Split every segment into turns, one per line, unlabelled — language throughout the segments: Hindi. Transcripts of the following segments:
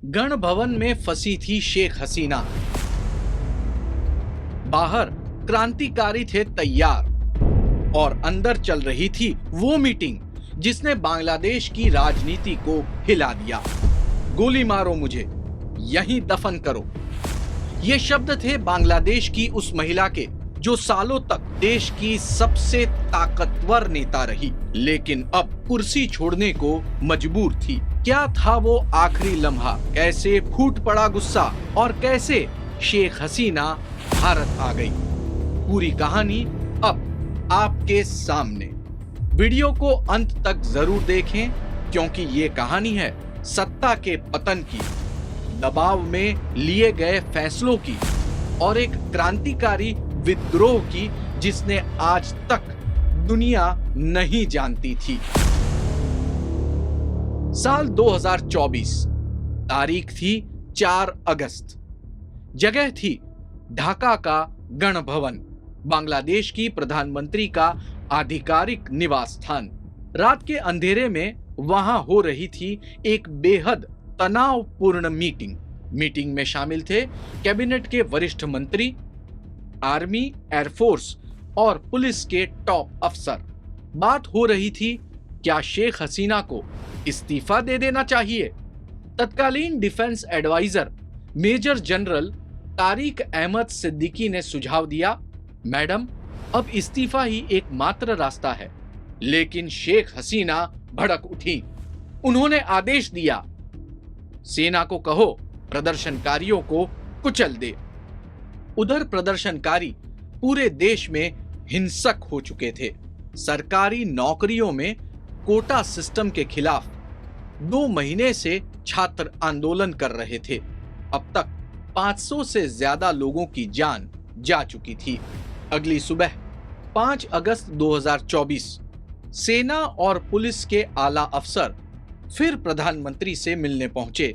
गण भवन में फंसी थी शेख हसीना। बाहर क्रांतिकारी थे तैयार और अंदर चल रही थी वो मीटिंग जिसने बांग्लादेश की राजनीति को हिला दिया। गोली मारो मुझे, यहीं दफन करो, ये शब्द थे बांग्लादेश की उस महिला के जो सालों तक देश की सबसे ताकतवर नेता रही, लेकिन अब कुर्सी छोड़ने को मजबूर थी। क्या था वो आखिरी लम्हा, कैसे फूट पड़ा गुस्सा और कैसे शेख हसीना भारत आ गई, पूरी कहानी अब आपके सामने। वीडियो को अंत तक जरूर देखें क्योंकि ये कहानी है सत्ता के पतन की, दबाव में लिए गए फैसलों की और एक क्रांतिकारी विद्रोह की जिसने आज तक दुनिया नहीं जानती थी। साल 2024, तारीख थी 4 अगस्त, जगह थी ढाका का गण भवन, बांग्लादेश की प्रधानमंत्री का आधिकारिक निवास स्थान। रात के अंधेरे में वहां हो रही थी एक बेहद तनावपूर्ण मीटिंग में शामिल थे कैबिनेट के वरिष्ठ मंत्री, आर्मी, एयरफोर्स और पुलिस के टॉप अफसर। बात हो रही थी क्या शेख हसीना को इस्तीफा दे देना चाहिए। तत्कालीन defence adviser major general Tariq Ahmed Siddiqui ने सुझाव दिया, मैडम अब इस्तीफा ही एकमात्र रास्ता है। लेकिन शेख हसीना भड़क उठी। उन्होंने आदेश दिया, सेना को कहो प्रदर्शनकारियों को कुचल दे। उधर प्रदर्शनकारी पूरे देश में हिंसक हो चुके थे। सरकारी नौकरियों में कोटा सिस्टम के खिलाफ 2 महीने से छात्र आंदोलन कर रहे थे। अब तक 500 से ज्यादा लोगों की जान जा चुकी थी। अगली सुबह 5 अगस्त 2024 सेना और पुलिस के आला अफसर फिर प्रधानमंत्री से मिलने पहुंचे।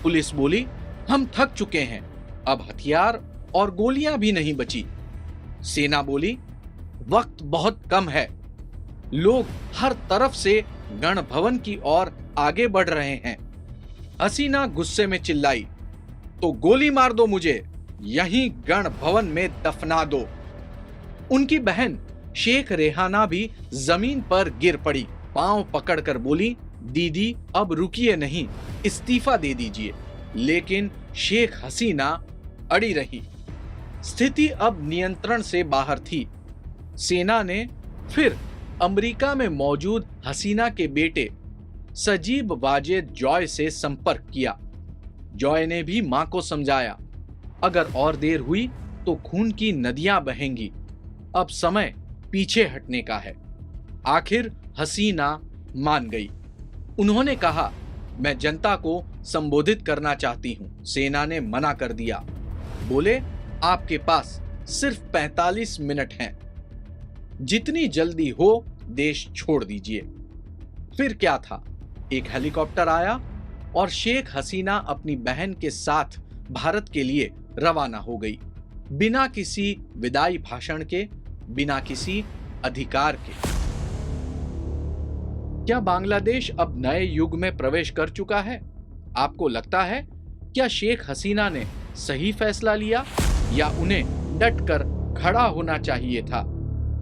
पुलिस बोली, हम थक चुके हैं, अब हथियार और गोलियां भी नहीं बची। सेना बोली, वक्त बहुत कम है, लोग हर तरफ से गण भवन की ओर आगे बढ़ रहे हैं। हसीना गुस्से में चिल्लाई, तो गोली मार दो मुझे, यहीं गण भवन में दफना दो। उनकी बहन शेख रेहाना भी जमीन पर गिर पड़ी, पांव पकड़कर बोली, दीदी अब रुकिए नहीं, इस्तीफा दे दीजिए। लेकिन शेख हसीना अड़ी रही। स्थिति अब नियंत्रण से बाहर थी। सेना ने फिर अमेरिका में मौजूद हसीना के बेटे सजीब वाजेद जॉय से संपर्क किया। जॉय ने भी मां को समझाया, अगर और देर हुई तो खून की नदियां बहेंगी, अब समय पीछे हटने का है। आखिर हसीना मान गई। उन्होंने कहा, मैं जनता को संबोधित करना चाहती हूं। सेना ने मना कर दिया, बोले, आपके पास सिर्फ 45 मिनट हैं, जितनी जल्दी हो देश छोड़ दीजिए। फिर क्या था, एक हेलीकॉप्टर आया और शेख हसीना अपनी बहन के साथ भारत के लिए रवाना हो गई, बिना किसी विदाई भाषण के, बिना किसी अधिकार के। क्या बांग्लादेश अब नए युग में प्रवेश कर चुका है? आपको लगता है क्या शेख हसीना ने सही फैसला लिया या उन्हें डटकर खड़ा होना चाहिए था?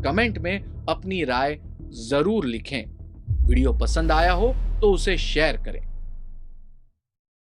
कमेंट में अपनी राय जरूर लिखें। वीडियो पसंद आया हो तो उसे शेयर करें।